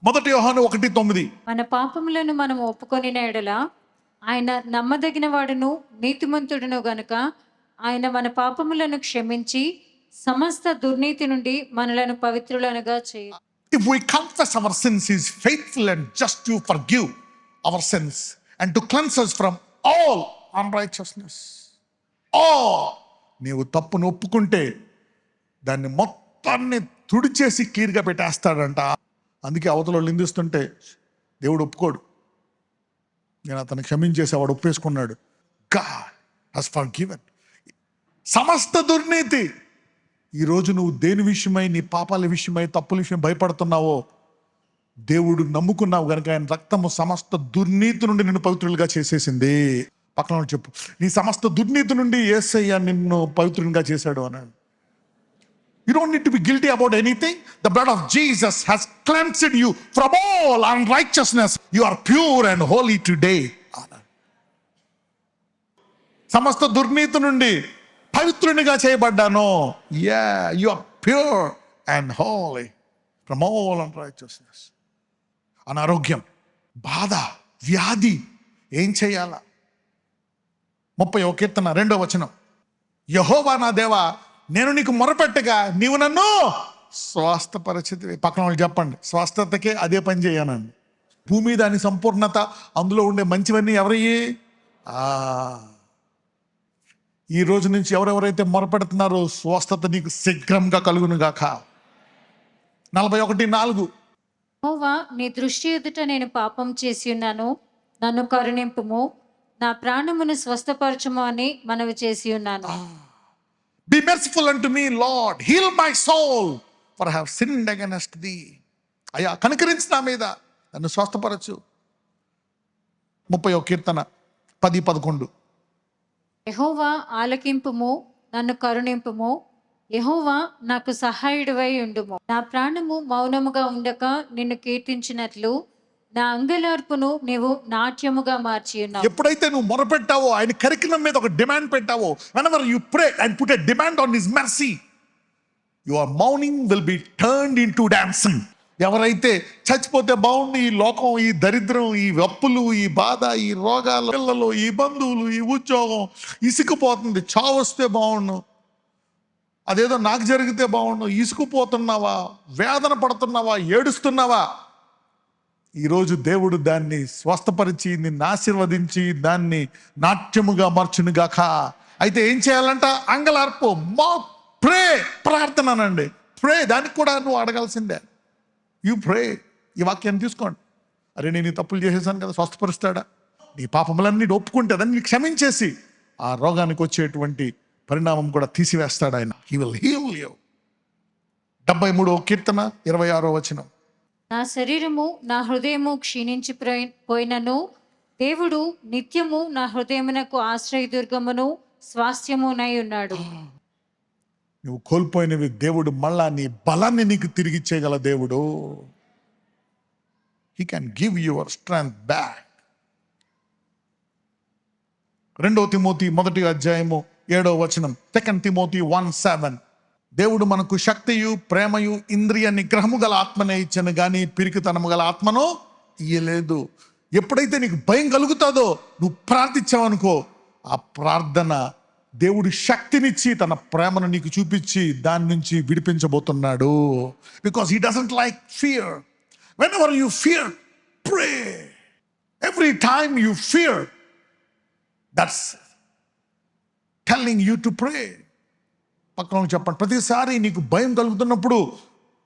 మొదటి యోహాను 1:9. మన పాపములను మనం ఒప్పుకొనిన ఎడల ఆయన నమ్మదగిన వాడును నీతిమంతుడును గనుక ఆయన మన పాపములను క్షమించి సమస్త దుర్నీతి నుండి మనలను పవిత్రులనుగా చేయ. If we confess our sins, he is faithful and just to forgive our sins and to cleanse us from all unrighteousness. నీవు తప్పును ఒప్పుకుంటే దాన్ని మొత్తాన్ని తుడిచేసి క్లియర్గా పెట్టేస్తాడంట. అందుకే అవతల నిందిస్తుంటే దేవుడు ఒప్పుకోడు. నేను అతను క్షమించేసేవాడు, ఒప్పేసుకున్నాడు. God has forgiven. సమస్త దుర్నీతి. ఈరోజు నువ్వు దేని విషయమై, నీ పాపాల విషయమై, తప్పుల విషయం భయపడుతున్నావో, దేవుడు నమ్ముకున్నావు కనుక ఆయన రక్తము సమస్త దుర్నీతి నుండి నిన్ను పవిత్రులుగా చేసేసింది. పక్కన చెప్పు, నీ సమస్త దుర్నీతి నుండి యేసయ్య నిన్ను పవిత్రునిగా చేశాడు అన్నాడు. You don't need to be guilty about anything. The blood of Jesus has cleansed you from all unrighteousness. You are pure and holy today. సమస్త దుర్నీతి నుండి పవిత్రునిగా చేయబడ్డాను. You are pure and holy from all unrighteousness. అనారోగ్యం, బాధ, వ్యాధి, ఏం చేయాలా? 30వ కీర్తన 2వ వచనం. యెహోవా నా దేవా, నేను నీకు మొరపెట్టగా నీవు నన్ను స్వస్థపరిచితివి. పక్కన వాళ్ళు చెప్పండి, స్వస్థతకే అదే పని చేయనండి. భూమి దాని సంపూర్ణత, అందులో ఉండే మంచివన్నీ ఎవరయ్యి? ఈ రోజు నుంచి ఎవరెవరైతే మొరపెడుతున్నారో స్వస్థత నీకు శీఘ్రంగా కలుగును గాక. 41:4. యెహోవా, నీ దృష్టి ఎదుట నేను పాపం చేసి ఉన్నాను, నన్ను కరుణింపుము, నా ప్రాణమును స్వస్థపరచుము అని మనవి చేసి ఉన్నాను. Be merciful unto me, Lord. Heal my soul, for I have sinned against thee. అయ్యా కనికరించి నా మీద, నన్ను స్వస్థపరచు. 30వ కీర్తన 10-11. యెహోవా ఆలకింపుము, నన్ను కరుణింపుము, యెహోవా నాకు సహాయుడివై ఉండుము. నా ప్రాణము మౌనముగా ఉండక నిన్ను కీర్తించినట్లు నా అంగలార్పును నీవు నాట్యముగా మార్చి ఉన్నావు. ఎప్పుడైతే నువ్వు మొరపెట్టావో, ఆయన కరికినం మీద ఒక demand పెట్టావో, whenever you pray and put a demand on his mercy, your mourning will be turned into dancing. ఎవరైతే చచ్చిపోతే బాగుంది, ఈ లోకం, ఈ దరిద్రం, ఈ అప్పులు, ఈ బాధ, ఈ రోగాలు, పిల్లలు, ఈ బంధువులు, ఈ ఉద్యోగం ఇసుకుపోతుంది, చావు వస్తే బాగుండు, అదేదో నాకు జరిగితే బాగుండు, ఇసుకుపోతున్నావా, వేదన పడుతున్నావా, ఏడుస్తున్నావా? ఈరోజు దేవుడు దాన్ని స్వస్థపరిచి నిన్ను ఆశీర్వదించి దాన్ని నాట్యముగా మార్చునుగాక. అయితే ఏం చేయాలంట? అంగలార్పు, ప్రే, ప్రార్థన అనండి. ప్రే, దానికి కూడా నువ్వు అడగాల్సిందే. You pray. ఈ వాక్యాన్ని తీసుకోండి. అరే నేను ఈ తప్పులు చేసేసాను కదా, స్వస్థపరుస్తాడా? నీ పాపములన్నీ ఒప్పుకుంటే దాన్ని క్షమించేసి ఆ రోగానికి వచ్చేటువంటి పరిణామం కూడా తీసివేస్తాడు ఆయన. He will heal you. 73వ కీర్తన 26వ వచనం. నా శరీరము నా హృదయము క్షీణించి పోయినను దేవుడు నిత్యము నా హృదయమునకు ఆశ్రయదుర్గమును స్వాస్థ్యమునై ఉన్నాడు. నువ్వు కోల్పోయినవి దేవుడు మళ్ళా నీ బలాన్ని నీకు తిరిగి ఇచ్చేయగల దేవుడు. He can give your strength back. 2 Timothy 1:7వ వచనం. 2 తిమోతి 1:7. దేవుడు మనకు శక్తియు ప్రేమయు ఇంద్రియ నిగ్రహము గల ఆత్మనే ఇచ్చను కానీ పిరికితనము గల ఆత్మను ఇయ్యలేదు. ఎప్పుడైతే నీకు భయం కలుగుతుందో నువ్వు ప్రార్థించావనుకో, ఆ ప్రార్థన దేవుడు శక్తినిచ్చి తన ప్రేమను నీకు చూపించి దాని నుంచి విడిపించబోతున్నాడు. Because he doesn't like fear. Whenever you fear, pray. Every time you fear, that's telling you to pray. పక్కన చెప్పండి, ప్రతిసారి నీకు భయం కలుగుతున్నప్పుడు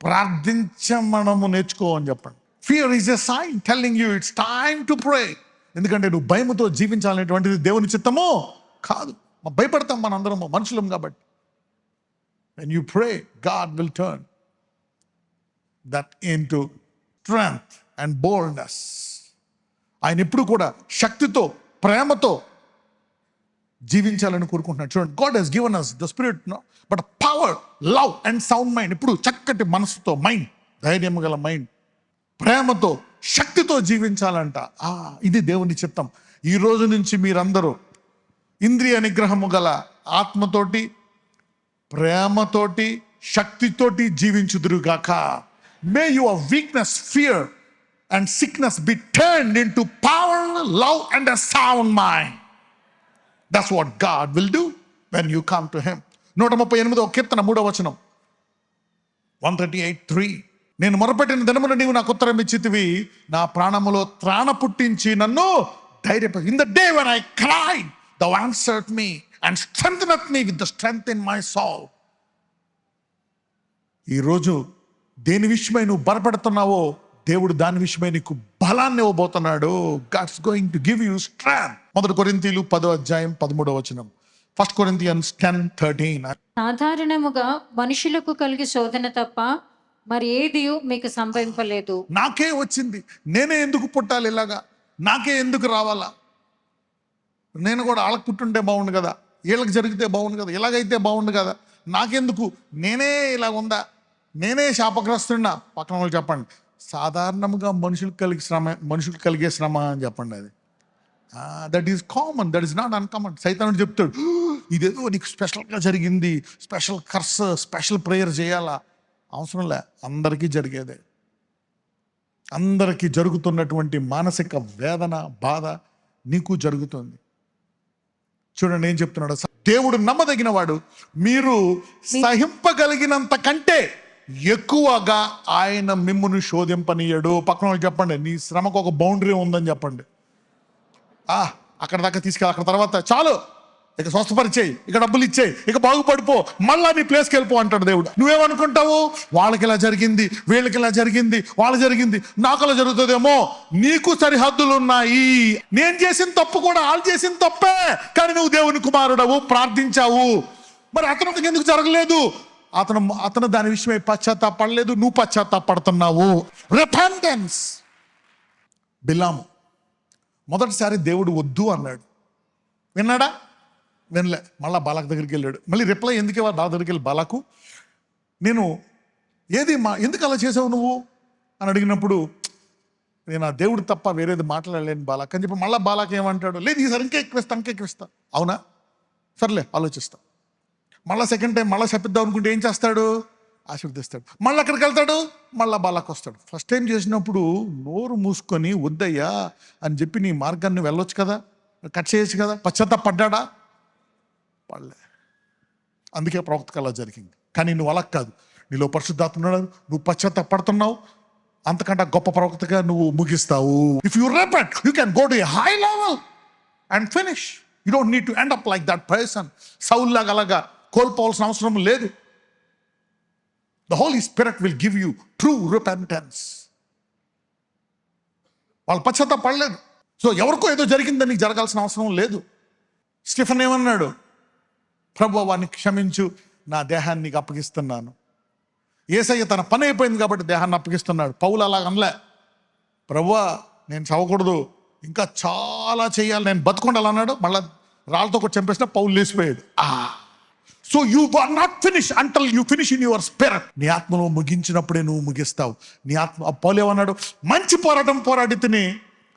ప్రార్థించమనము నేర్చుకో అని చెప్పండి. Fear is a sign telling you it's time to pray. ఎందుకంటే నువ్వు భయముతో జీవించాలనేటువంటిది దేవుని చిత్తము కాదు. భయపడతాం మనందరము, మనుషులం కాబట్టి. When you pray, God will turn that into strength and boldness. ఆయన ఎప్పుడు కూడా శక్తితో, ప్రేమతో జీవించాలని కోరుకుంటున్నాడు. చూడండి, God he's given us the spirit, but power, love and sound mind. ఇప్పుడు చక్కటి మనసుతో, మైండ్, ధైర్యం గల మైండ్, ప్రేమతో, శక్తితో జీవించాలంట. ఇది దేవుని చిత్తం. ఈ రోజు నుంచి మీరందరూ ఇంద్రియ నిగ్రహము గల ఆత్మతోటి, ప్రేమతోటి, శక్తితోటి జీవించుదురుగాక. May your weakness, fear and sickness be turned into power, love, and a sound mind. That's what God will do when you come to him. 138 కీర్తన 3వ వచనం, 138:3. నేను మొరపెట్టిన దినమున నీవు నాకు ఉత్తరం ఇచ్చితివి, నా ప్రాణములో త్రాణ పుట్టించి నన్ను ధైర్యపరిచి. In the day when I cried, thou answered me and strengtheneth me with the strength in my soul. ఈరోజు దేని విషయమై నువ్వు బలపడుతున్నావో దేవుడు దాని విషయమై నీకు బలాన్ని ఇవ్వబోతున్నాడు. God's going to give you strength. 1 కొరింథీయులు 10వ అధ్యాయం 13వ వచనం, 1 Corinthians 10:13. సాధారణముగా మనుషులకు కలిగి శోధన తప్ప మరి ఏది మీకు సంభవింపలేదు. నాకే వచ్చింది, నేనే ఎందుకు పుట్టాలి ఇలాగా, నాకే ఎందుకు రావాలా, నేను కూడా వాళ్ళకి పుట్టుంటే బాగుండు కదా, వీళ్ళకి జరిగితే బాగుండు కదా, ఇలాగైతే బాగుండు కదా, నాకెందుకు, నేనే ఇలా ఉందా, నేనే శాపగ్రస్తున్నా. పక్కన వాళ్ళు చెప్పండి, సాధారణంగా మనుషులకు కలిగే శ్రమ అని చెప్పండి. అది that is common, that is not uncommon. సైతానుడు చెప్తాడు, ఇదేదో నీకు స్పెషల్గా జరిగింది, స్పెషల్ కర్స్, స్పెషల్ ప్రేయర్ చేయాలా. అవసరం లే, అందరికీ జరిగేదే. అందరికీ జరుగుతున్నటువంటి మానసిక వేదన, బాధ నీకు జరుగుతుంది. చూడండి ఏం చెప్తున్నాడు, దేవుడు నమ్మదగిన వాడు, మీరు సహింపగలిగినంత కంటే ఎక్కువగా ఆయన మిమ్మును శోధింపనీయడు. పక్కన వాళ్ళు చెప్పండి, నీ శ్రమకు ఒక బౌండరీ ఉందని చెప్పండి. అక్కడ దాకా తీసుకెళ్ళి, అక్కడ తర్వాత చాలు, ఇక స్వస్థపరిచేయి, ఇక డబ్బులు ఇచ్చేయి, ఇక బాగుపడిపో, మళ్ళా నీ ప్లేస్కి వెళ్ళిపో అంటాడు దేవుడు. నువ్వేమనుకుంటావు, వాళ్ళకి ఇలా జరిగింది, వీళ్ళకి ఇలా జరిగింది, వాళ్ళు జరిగింది, నాకు అలా జరుగుతుందేమో. నీకు సరిహద్దులు ఉన్నాయి. నేను చేసిన తప్పు కూడా వాళ్ళు చేసిన తప్పే, కానీ నువ్వు దేవుని కుమారుడవు, ప్రార్థించావు. మరి అతనికి ఎందుకు జరగలేదు? అతను దాని విషయమై పశ్చాత్తాపడలేదు, నువ్వు పశ్చాత్తాపడుతున్నావు. రిపెంటెన్స్. బిలాము మొదటిసారి దేవుడు వద్దు అన్నాడు, విన్నాడా? వినలే. మళ్ళీ బాలాకు దగ్గరికి వెళ్ళాడు. మళ్ళీ రిప్లై ఎందుకు ఇవ్వాలి బాలా దగ్గరికి వెళ్ళి, బాలాకు నేను ఎందుకు అలా చేసావు నువ్వు అని అడిగినప్పుడు, నేను ఆ దేవుడు తప్ప వేరేది మాట్లాడలేను బాలాక్ అని చెప్పి మళ్ళీ బాలాక్ ఏమంటాడు, లేదు ఈసారి ఇంకెక్కిస్తా. అవునా, సర్లే ఆలోచిస్తా. మళ్ళీ సెకండ్ టైం మళ్ళీ చెప్పిద్దాం అనుకుంటే ఏం చేస్తాడు, ఆశీర్వదిస్తాడు. మళ్ళీ అక్కడికి వెళ్తాడు, మళ్ళీ బాలాకు వస్తాడు. ఫస్ట్ టైం చేసినప్పుడు నోరు మూసుకొని వద్దయ్యా అని చెప్పి నీ మార్గాన్ని వెళ్ళొచ్చు కదా, కట్ చేయొచ్చు కదా. పశ్చాత్తాపడ్డా? పడలే. అందుకే ప్రవక్తకు అలా జరిగింది. కానీ నువ్వు అలా కాదు, నీలో పరిశుద్ధాత్మ ఉన్నాడు, నువ్వు పశ్చాత్తాపడుతున్నావు, అంతకంటే గొప్ప ప్రవక్తగా నువ్వు ముగిస్తావు. If you repent, you can go to a high level and finish. You don't need to end up like that person. Saul లాగా అలాగా కోల్పోవాల్సిన అవసరం లేదు. The Holy Spirit will give you true repentance. వాళ్ళు పశ్చాత్తాపడలేదు. సో ఎవరికో ఏదో జరిగిందని నీకు జరగాల్సిన అవసరం లేదు. స్టీఫెన్ ఏమన్నాడు, ప్రభువా వాడిని క్షమించు, నా దేహాన్ని నీకు అప్పగిస్తున్నాను. యేసయ్య తన పని అయిపోయింది కాబట్టి దేహాన్ని అప్పగిస్తున్నాడు. పౌలు అలా అనలే, ప్రభువా నేను చదవకూడదు, ఇంకా చాలా చేయాలి, నేను బతుకుండాలి అన్నాడు. మళ్ళీ రాళ్ళతో కూడా చంపేసిన పౌలు లేచిపోయాడు. So you are not finish until you finish in your spirit. నీ ఆత్మలో ముగించినప్పుడే నువ్వు ముగిస్తావు. నీ ఆత్మ, పౌలు ఏమన్నాడు, మంచి పోరాటం పోరాడి తిని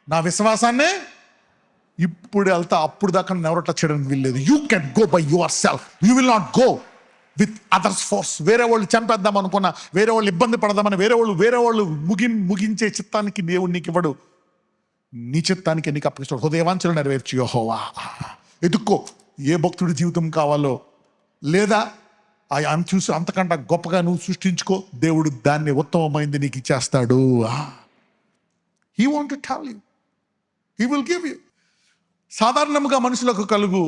నా విశ్వాసాన్ని ఇప్పుడు వెళ్తా, అప్పుడు దాకా నేను ఎవరో టచ్ చేయడానికి వీల్లేదు. You can go by your self. You will not go with others force. వేరే వాళ్ళు చంపేద్దాం అనుకున్నా, వేరే వాళ్ళు ఇబ్బంది పడదామని, వేరే వాళ్ళు ముగించే చిత్తానికి దేవుడు నీకు ఇవ్వడు. నీ చిత్తానికి నీకు అప్పగిస్తాడు. హృదయవాంఛలు నెరవేర్చి యెహోవా. ఎదుక్కో ఏ భక్తుడి జీవితం కావాలో, లేదా ఆయన చూసి అంతకంటే గొప్పగా నువ్వు సృష్టించుకో, దేవుడు దాన్ని ఉత్తమమైంది నీకు ఇచ్చేస్తాడు. He want to tell you, he will give you. సాధారణంగా మనుషులకు కలుగు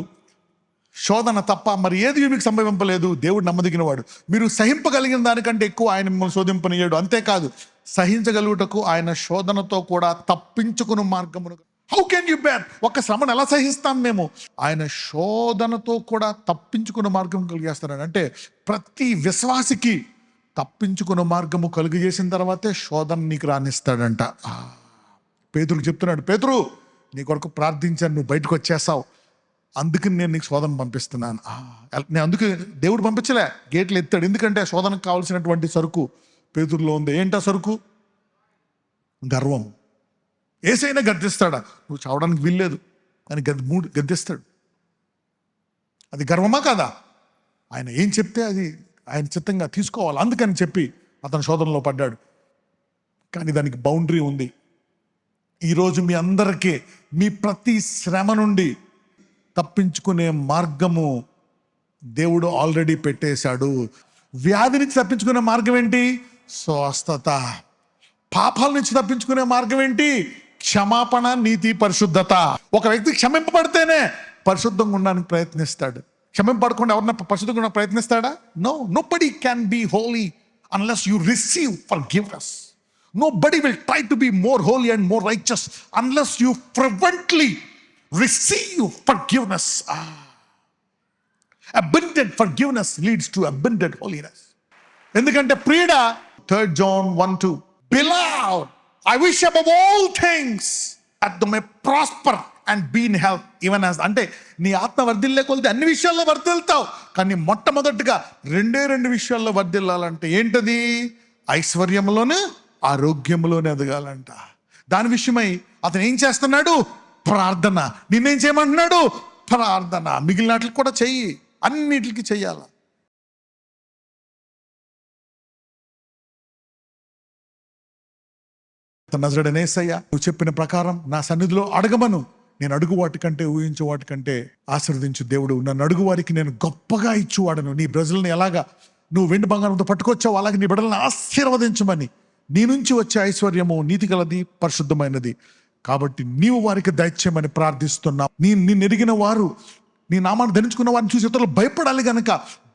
శోధన తప్ప మరి ఏది మీకు సంభవింపలేదు. దేవుడు నమ్మదగినవాడు. మీరు సహింపగలిగిన దానికంటే ఎక్కువ ఆయన మిమ్మల్ని శోధింపనీయడు. అంతేకాదు, సహించగలుగుటకు ఆయన శోధనతో కూడా తప్పించుకుని మార్గమును. How can you bear? ఒక శ్రమను ఎలా సహిస్తాం మేము? ఆయన శోధనతో కూడా తప్పించుకున్న మార్గం కలిగేస్తాడు. అంటే ప్రతి విశ్వాసికి తప్పించుకున్న మార్గము కలుగజేసిన తర్వాతే శోధన నీకు రానిస్తాడంట. పేతురుకు చెప్తున్నాడు, పేతురు నీ కొరకు ప్రార్థించాను, నువ్వు బయటకు వచ్చేసావు, అందుకని నేను నీకు శోధన పంపిస్తున్నాను. నేను అందుకే దేవుడు పంపించలే, గేట్లు ఎత్తాడు. ఎందుకంటే శోధనకు కావాల్సినటువంటి సరుకు పేతురులో ఉంది. ఏంటా సరుకు? గర్వం. ఏసైనా గద్దిస్తాడా? నువ్వు చావడానికి వీల్లేదు అని గద్దిస్తాడు. అది గర్వమా కాదా? ఆయన ఏం చెప్తే అది ఆయన చిత్తంగా తీసుకోవాలి. అందుకని చెప్పి అతను శోధనలో పడ్డాడు. కానీ దానికి బౌండరీ ఉంది. ఈరోజు మీ అందరికీ మీ ప్రతి శ్రమ నుండి తప్పించుకునే మార్గము దేవుడు ఆల్రెడీ పెట్టేశాడు. వ్యాధి నుంచి తప్పించుకునే మార్గం ఏంటి? స్వస్థత. పాపాల నుంచి తప్పించుకునే మార్గం ఏంటి? క్షమాపణ, నీతి, పరిశుద్ధత. ఒక వ్యక్తి క్షమింపబడితేనే పరిశుద్ధంగా ఉండడానికి ప్రయత్నిస్తాడు. క్షమింపబడకుండా ఎవరన్నా పరిశుద్ధంగా ఉండడానికి ప్రయత్నిస్తాడా? Nobody can be holy unless you receive forgiveness. Nobody will try to be more holy and more righteous unless you fervently receive forgiveness. Abundant forgiveness leads to abundant holiness. ఎందుకంటే ప్రియుడ 3 John 1:2 Beloved, I wish above all things that thou may prosper and be in health even as. అంటే నీ ఆత్మ వర్ధిల్లే కొలితే అన్ని విషయాల్లో వర్ధిల్తావు, కానీ మొట్టమొదటిగా రెండు విషయాల్లో వర్ధిల్లాలంటే ఏంటది? ఐశ్వర్యంలోనే ఆరోగ్యంలోనే ఎదగాలంట. దాని విషయమై అతను ఏం చేస్తున్నాడు? ప్రార్థన. నిన్నేం చేయమంటున్నాడు? ప్రార్థన. మిగిలిన వాటికి కూడా చెయ్యి, అన్నిటికి చెయ్యాల. నజరేయుడైన యేసయ్య, నువ్వు చెప్పిన ప్రకారం నా సన్నిధిలో అడగమను. నేను అడుగు వాటికంటే ఊహించే వాటికంటే ఆశీర్వదించు దేవుడు. నన్ను అడుగు వారికి నేను గొప్పగా ఇచ్చువాడను. నీ ప్రజలను ఎలాగా నువ్వు వెండి బంగారంతో పట్టుకొచ్చావు, అలాగే నీ బిడ్డలను ఆశీర్వదించమని. నీ నుంచి వచ్చే ఐశ్వర్యము నీతి గలది, పరిశుద్ధమైనది. కాబట్టి నీవు వారికి దయచేయమని ప్రార్థిస్తున్నా. నిన్ను ఎరిగిన వారు, నీ నామాన్ని ధరించుకున్న వారిని చూసి ఇతరులు భయపడాలి గనక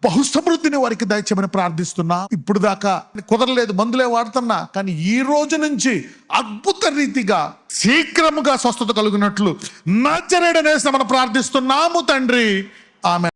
బహుసమృద్ధిని వారికి దయచేయమని ప్రార్థిస్తున్నా. ఇప్పుడు దాకా కుదరలేదు, మందులే వాడుతున్నా, కానీ ఈ రోజు నుంచి అద్భుత రీతిగా శీఘ్రముగా స్వస్థత కలుగునట్లు నజరేయుడైన యేసు నామమున ప్రార్థిస్తున్నాము తండ్రి. ఆమేన్.